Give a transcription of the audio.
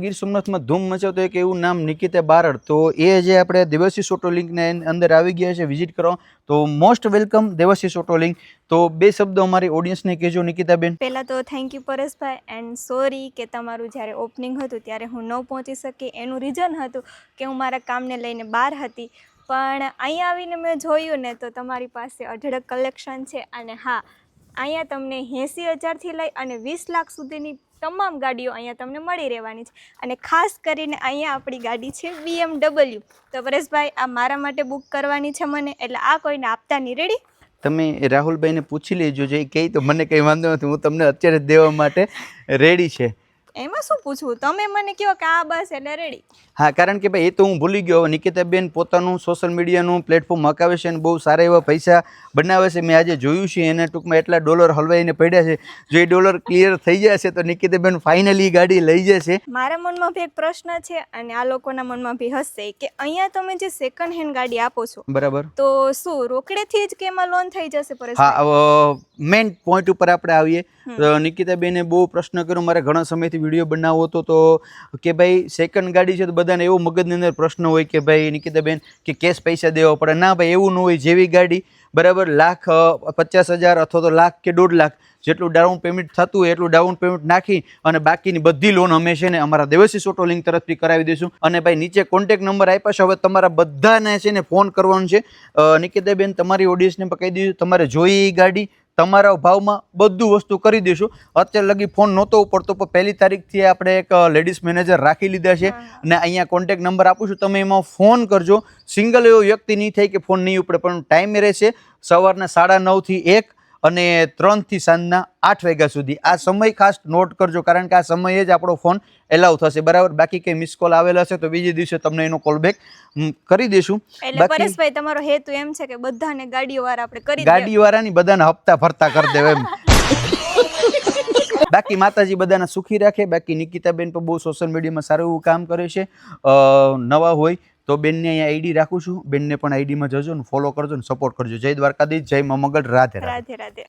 ગીર સોમનાથમાં ધૂમ મચાવતો એક એવું નામ નિકિતા બારડ, તો એ જે આપણે દેવાશીષ ઓટો લિંકને અંદર આવી ગયા છે વિઝિટ કરવા, તો most welcome Devashish auto link. તો બે શબ્દો અમારી ઓડિયન્સને કહેજો નિકિતાબેન. પહેલાં તો thank you Pareshbhai, and sorry કે તમારું જ્યારે ઓપનિંગ હતું ત્યારે હું ન પહોંચી શકી. એનું રીઝન હતું કે હું મારા કામને લઈને બહાર હતી, પણ અહીંયા આવીને મેં જોયું ને તો તમારી પાસે અઢળક કલેક્શન છે. અને હા, અહીંયા તમને 80,000થી લઈ અને 20 લાખ સુધીની તમામ ગાડીઓ અહીંયા તમને મળી રહેવાની છે. અને ખાસ કરીને અહીંયા આપણી ગાડી છે BMW. તો પરેશભાઈ, આ મારા માટે બુક કરવાની છે મને, એટલે આ કોઈને આપતા નહીં. રેડી? તમે રાહુલભાઈને પૂછી લેજો, જે કહે તો મને કંઈ વાંધો નથી, હું તમને અત્યારે જ દેવા માટે રેડી છે. એમાં શું પૂછવું, તમે મને કહો કે આ બસ એટલે રેડી. હા, કારણ કે ભાઈ એ તો હું ભૂલી ગયો. નિકિતાબેન પોતાનું સોશિયલ મીડિયાનું પ્લેટફોર્મ મકાવે છે અને બહુ સારા એવા પૈસા બનાવે છે. મેં આજે જોયું છે એને ટૂંકમાં એટલા ડોલર હલવાઈને પડ્યા છે. જો એ ડોલર ક્લિયર થઈ જશે તો નિકિતાબેન ફાઇનલી ગાડી લઈ જશે. મારા મનમાં બી એક પ્રશ્ન છે અને આ લોકોના મનમાં બી હશે કે અહીંયા તમે જે સેકન્ડ હેન્ડ ગાડી આપો છો, બરાબર, તો શું રોકડેથી જ કે એમાં લોન થઈ જશે? હા, મેઇન પોઈન્ટ ઉપર આપણે આવીએ. નિકિતાબેને બહુ પ્રશ્ન કર્યો, મારે ઘણા સમયથી વિડીયો બનાવવો હતો, તો કે ભાઈ સેકન્ડ ગાડી છે તો બધાને એવો મગજની અંદર પ્રશ્ન હોય કે ભાઈ નિકિતાબેન કે કેશ પૈસા દેવા પડે. ના ભાઈ, એવું ન હોય. જેવી ગાડી બરાબર 1,50,000 અથવા તો લાખ કે 1.5 લાખ જેટલું ડાઉન પેમેન્ટ થતું હોય એટલું ડાઉન પેમેન્ટ નાખી અને બાકીની બધી લોન અમે છે ને અમારા દેવાશીષ ઓટો લિંક તરફથી કરાવી દઈશું. અને ભાઈ નીચે કોન્ટેક્ટ નંબર આપ્યા છે, હવે તમારા બધાને છે ને ફોન કરવાનો છે. નિકિતાબેન, તમારી ઓડિયન્સને પણ કહી દઈશું, તમારે જોઈએ એ ગાડી તમારા ભાવમાં બધું વસ્તુ કરી દઈશું. અત્યારે લગી ફોન નહોતો ઉપડતો, પણ 1 તારીખથી આપણે એક લેડીઝ મેનેજર રાખી લીધા છે અને અહીંયા કોન્ટેક્ટ નંબર આપું છું, તમે એમાં ફોન કરજો. સિંગલ એવો વ્યક્તિ નહીં થાય કે ફોન નહીં ઉપડે, પણ ટાઈમે રહેશે સવારના 9:30 થી 1 અને 3 થી સાંજના 8 વાગ્યા સુધી. આ સમય ખાસ નોટ કરજો, કારણ કે આ સમયે જ આપણો ફોન એલાઉ થશે. બરાબર? બાકી કંઈ મિસ કોલ આવેલા હશે તો બીજે દિવસે તમને એનો કોલ બેક કરી દઈશું. એટલે પરેશભાઈ, તમારો હેતુ એમ છે કે બધાને ગાડીઓવાળા આપણે કરી દઈએ, ગાડીવાળાની બધાના હપ્તા ભરતા કરી દેવા એમ. બાકી માતાજી બધાના સુખી રાખે. બાકી નિકિતાબેન પણ બહુ સોશિયલ મીડિયામાં સારું એવું કામ કરે છે. નવા હોય તો બેનને અહીંયા આઈડી રાખું છું, બેનને પણ આઈડીમાં જજો ને ફોલો કરજો ને સપોર્ટ કરજો. જય દ્વારકાધીશ, જય મા મંગળ, રાધે રાધે. રાધે રાધે.